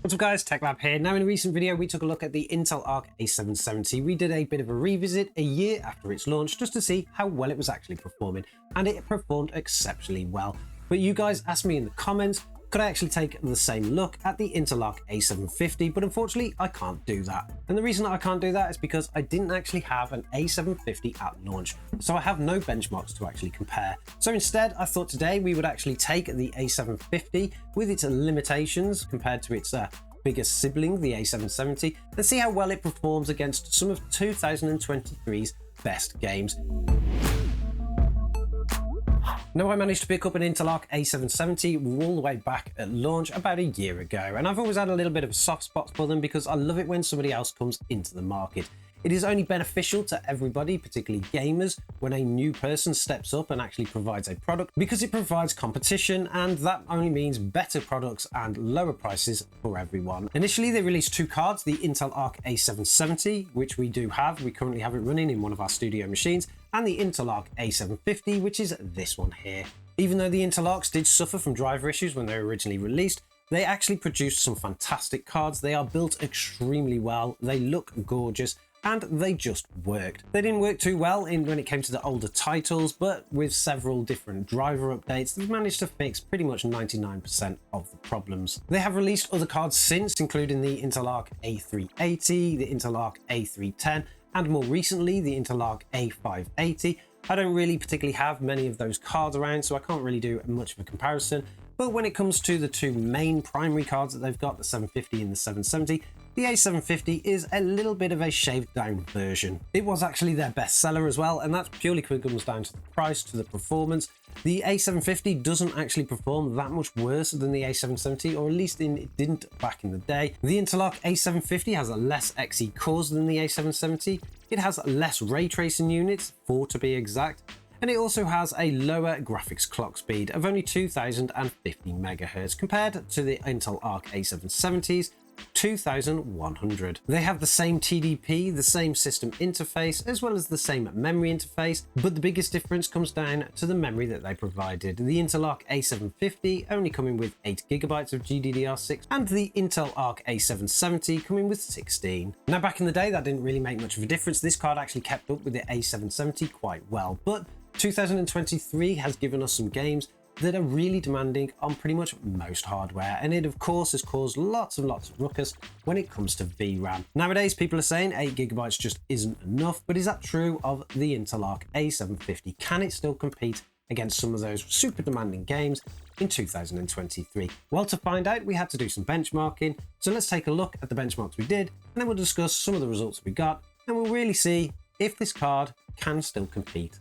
What's up guys, TechLab here. Now in a recent video we took a look at the Intel Arc A750. We did a bit of a revisit a year after its launch just to see how well it was actually performing, and it performed exceptionally well. But you guys asked me in the comments, could I actually take the same look at the Intel Arc A750, but unfortunately I can't do that. And the reason I can't do that is because I didn't actually have an A750 at launch, so I have no benchmarks to actually compare. So instead I thought today we would actually take the A750 with its limitations compared to its biggest sibling, the A770, and see how well it performs against some of 2023's best games. Now, I managed to pick up an Intel Arc A770 all the way back at launch about a year ago, and I've always had a little bit of a soft spot for them because I love it when somebody else comes into the market. It is only beneficial to everybody, particularly gamers, when a new person steps up and actually provides a product, because it provides competition, and that only means better products and lower prices for everyone. Initially, they released two cards, the Intel Arc A770, which we do have. We currently have it running in one of our studio machines, and the Intel Arc A750, which is this one here. Even though the Intel Arcs did suffer from driver issues when they were originally released, they actually produced some fantastic cards. They are built extremely well, they look gorgeous, and they just worked. They didn't work too well when it came to the older titles, but with several different driver updates, they've managed to fix pretty much 99% of the problems. They have released other cards since, including the Intel Arc A380, the Intel Arc A310, and more recently, the Intel Arc A580. I don't really particularly have many of those cards around, so I can't really do much of a comparison. But when it comes to the two main primary cards that they've got, the 750 and the 770, the A750 is a little bit of a shaved down version. It was actually their best seller as well, and that's purely because it comes down to the price, to the performance. The A750 doesn't actually perform that much worse than the A770, or at least it didn't back in the day. The Intel Arc A750 has a less Xe cores than the A770. It has less ray tracing units, 4 to be exact, and it also has a lower graphics clock speed of only 2050 MHz compared to the Intel Arc A770's 2100. They have the same TDP, the same system interface, as well as the same memory interface, but the biggest difference comes down to the memory that they provided. The Intel Arc A750 only coming with 8GB of GDDR6, and the Intel Arc A770 coming with 16. Now, back in the day, that didn't really make much of a difference. This card actually kept up with the A770 quite well, but 2023 has given us some games that are really demanding on pretty much most hardware, and it of course has caused lots and lots of ruckus when it comes to VRAM. Nowadays people are saying 8GB just isn't enough, but is that true of the Intel Arc A750? Can it still compete against some of those super demanding games in 2023? Well, to find out we had to do some benchmarking, so let's take a look at the benchmarks we did, and then we'll discuss some of the results we got, and we'll really see if this card can still compete.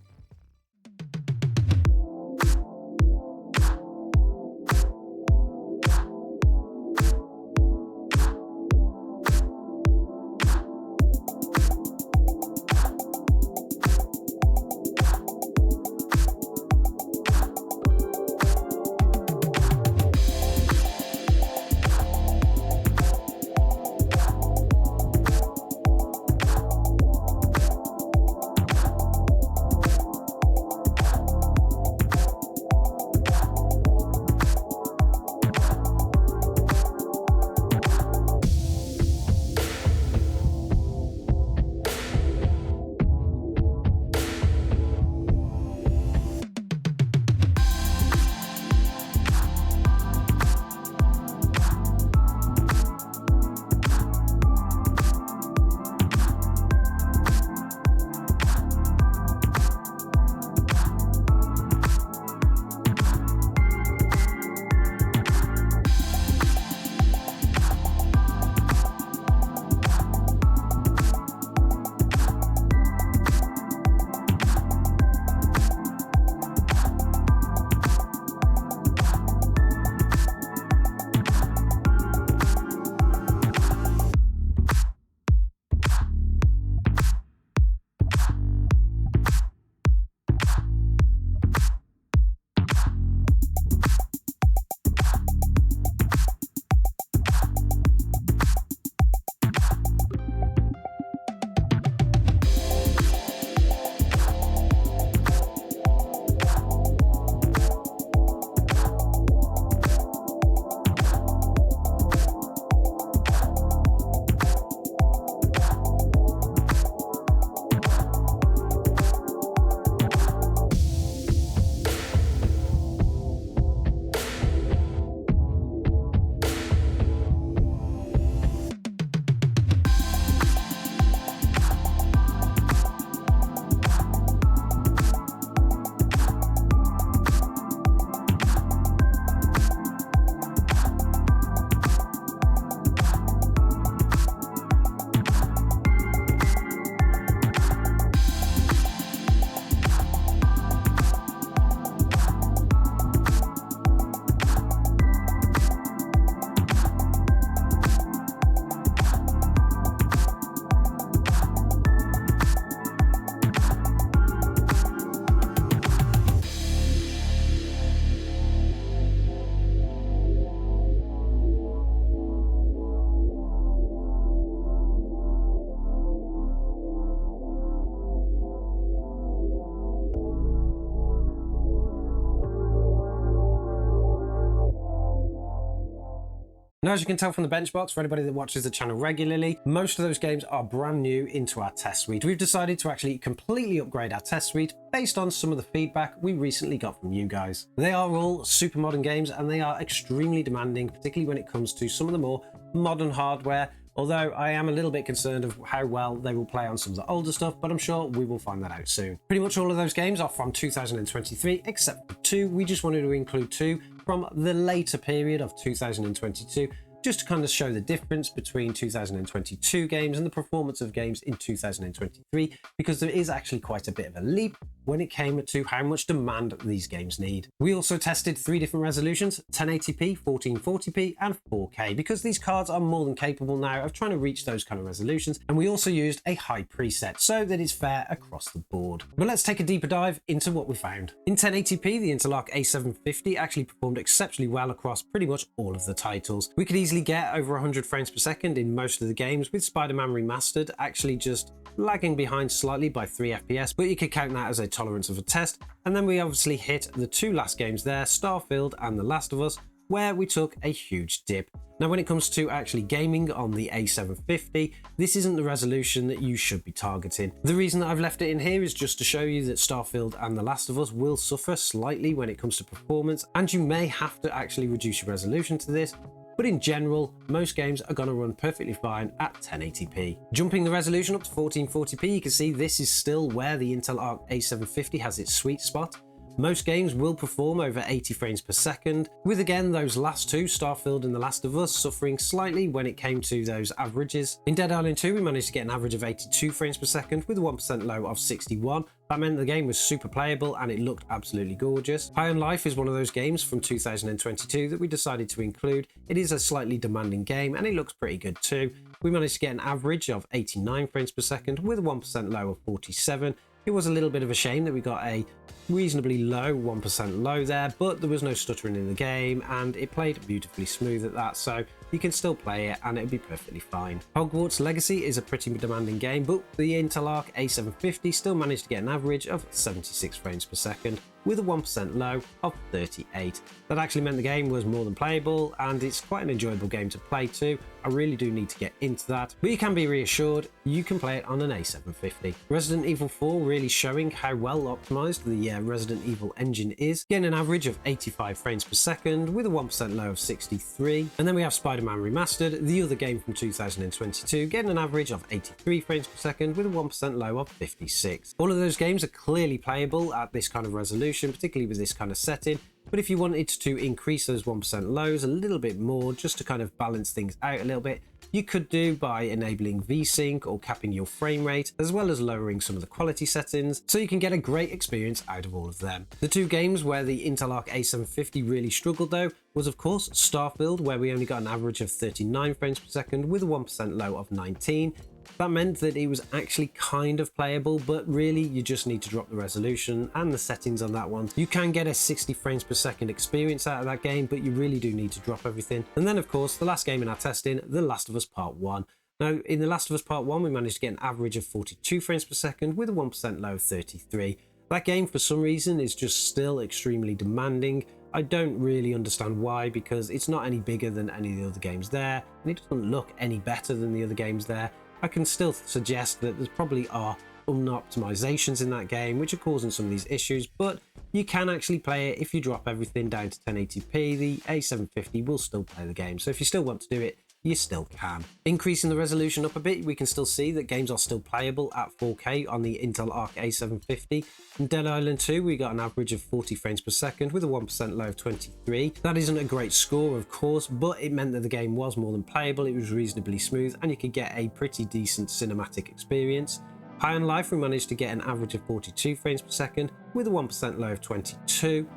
Now, as you can tell from the benchmarks, for anybody that watches the channel regularly, most of those games are brand new into our test suite. We've decided to actually completely upgrade our test suite based on some of the feedback we recently got from you guys. They are all super modern games and they are extremely demanding, particularly when it comes to some of the more modern hardware. Although I am a little bit concerned of how well they will play on some of the older stuff, but I'm sure we will find that out soon. Pretty much all of those games are from 2023, except for two. We just wanted to include two from the later period of 2022, just to kind of show the difference between 2022 games and the performance of games in 2023, because there is actually quite a bit of a leap when it came to how much demand these games need. We also tested three different resolutions: 1080p, 1440p and 4K, because these cards are more than capable now of trying to reach those kind of resolutions, and we also used a high preset so that it's fair across the board. But let's take a deeper dive into what we found. In 1080p, the Intel Arc A750 actually performed exceptionally well across pretty much all of the titles. We could easily get over 100 frames per second in most of the games, with Spider-Man Remastered actually just lagging behind slightly by 3 FPS, but you could count that as a tolerance of a test. And then we obviously hit the two last games there, Starfield and The Last of Us, where we took a huge dip. Now, when it comes to actually gaming on the A750, this isn't the resolution that you should be targeting. The reason that I've left it in here is just to show you that Starfield and The Last of Us will suffer slightly when it comes to performance, and you may have to actually reduce your resolution to this. But in general, most games are going to run perfectly fine at 1080p. Jumping the resolution up to 1440p, you can see this is still where the Intel Arc A750 has its sweet spot. Most games will perform over 80 frames per second, with again those last two, Starfield and The Last of Us, suffering slightly when it came to those averages. In Dead Island 2, we managed to get an average of 82 frames per second with a 1% low of 61. That meant the game was super playable and it looked absolutely gorgeous. High on Life is one of those games from 2022 that we decided to include. It is a slightly demanding game and it looks pretty good too. We managed to get an average of 89 frames per second with a 1% low of 47. It was a little bit of a shame that we got a reasonably low 1% low there, but there was no stuttering in the game and it played beautifully smooth at that, so you can still play it and it'll be perfectly fine. Hogwarts Legacy is a pretty demanding game, but the Intel Arc A750 still managed to get an average of 76 frames per second with a 1% low of 38. That actually meant the game was more than playable and it's quite an enjoyable game to play too. I really do need to get into that, but you can be reassured you can play it on an A750. Resident Evil 4 really showing how well optimized the Resident Evil engine is, getting an average of 85 frames per second with a 1% low of 63. And then we have Spider-Man Remastered, the other game from 2022, getting an average of 83 frames per second with a 1% low of 56. All of those games are clearly playable at this kind of resolution, particularly with this kind of setting. But if you wanted to increase those 1% lows a little bit more, just to kind of balance things out a little bit, you could do by enabling VSync or capping your frame rate, as well as lowering some of the quality settings, so you can get a great experience out of all of them. The two games where the Intel Arc A750 really struggled though was of course Starfield, where we only got an average of 39 frames per second with a 1% low of 19. That meant that it was actually kind of playable, but really you just need to drop the resolution and the settings on that one. You can get a 60 frames per second experience out of that game, but you really do need to drop everything. And then of course the last game in our testing, The Last of Us Part 1. Now in The Last of Us Part 1 we managed to get an average of 42 frames per second with a 1% low of 33. That game for some reason is just still extremely demanding. I don't really understand why, because it's not any bigger than any of the other games there and it doesn't look any better than the other games there. I can still suggest that there probably are unoptimizations in that game which are causing some of these issues, but you can actually play it if you drop everything down to 1080p. The A750 will still play the game, so if you still want to do it, you still can. Increasing the resolution up a bit, we can still see that games are still playable at 4K on the Intel Arc A750. In Dead Island 2, we got an average of 40 frames per second with a 1% low of 23. That isn't a great score, of course, but it meant that the game was more than playable, it was reasonably smooth, and you could get a pretty decent cinematic experience. High on Life, we managed to get an average of 42 frames per second with a 1% low of 22.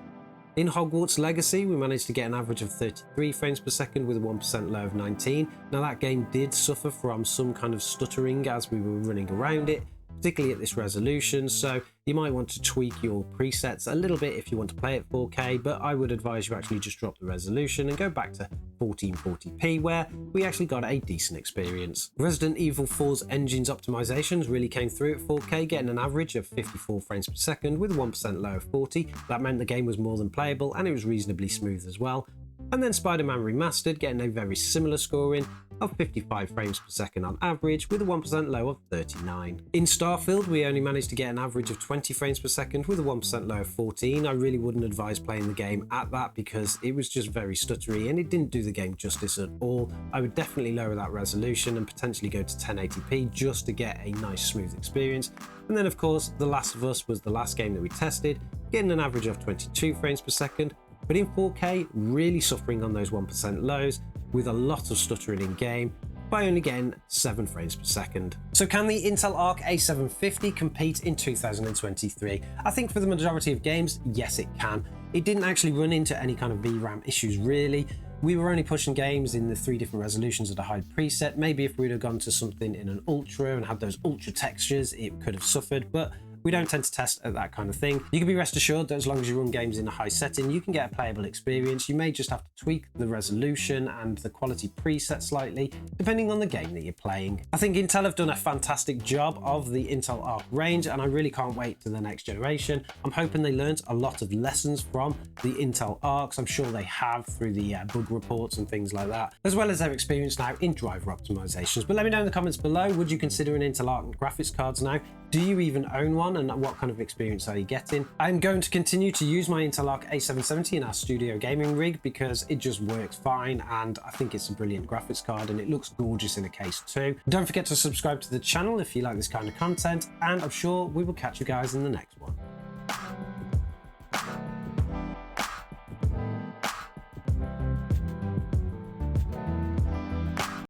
In Hogwarts Legacy, we managed to get an average of 33 frames per second with a 1% low of 19. Now that game did suffer from some kind of stuttering as we were running around it, particularly at this resolution, so you might want to tweak your presets a little bit if you want to play at 4K, but I would advise you actually just drop the resolution and go back to 1440p, where we actually got a decent experience. Resident Evil 4's engine's optimizations really came through at 4K, getting an average of 54 frames per second with a 1% low of 40. That meant the game was more than playable and it was reasonably smooth as well. And then Spider-Man Remastered getting a very similar scoring of 55 frames per second on average, with a 1% low of 39. In Starfield, we only managed to get an average of 20 frames per second with a 1% low of 14. I really wouldn't advise playing the game at that because it was just very stuttery and it didn't do the game justice at all. I would definitely lower that resolution and potentially go to 1080p just to get a nice smooth experience. And then of course, The Last of Us was the last game that we tested, getting an average of 22 frames per second, but in 4K, really suffering on those 1% lows, with a lot of stuttering in game by only getting 7 frames per second. So can the Intel Arc A750 compete in 2023? I think for the majority of games, yes it can. It didn't actually run into any kind of VRAM issues really. We were only pushing games in the 3 different resolutions at a high preset. Maybe if we'd have gone to something in an ultra and had those ultra textures, it could have suffered, but we don't tend to test at that kind of thing. You can be rest assured that as long as you run games in a high setting, you can get a playable experience. You may just have to tweak the resolution and the quality preset slightly, depending on the game that you're playing. I think Intel have done a fantastic job of the Intel Arc range, and I really can't wait to the next generation. I'm hoping they learned a lot of lessons from the Intel Arcs. I'm sure they have through the bug reports and things like that, as well as their experience now in driver optimizations. But let me know in the comments below, would you consider an Intel Arc graphics cards now? Do you even own one, and what kind of experience are you getting? I'm going to continue to use my Intel Arc A750 in our studio gaming rig because it just works fine, and I think it's a brilliant graphics card and it looks gorgeous in a case too. Don't forget to subscribe to the channel if you like this kind of content, and I'm sure we will catch you guys in the next one.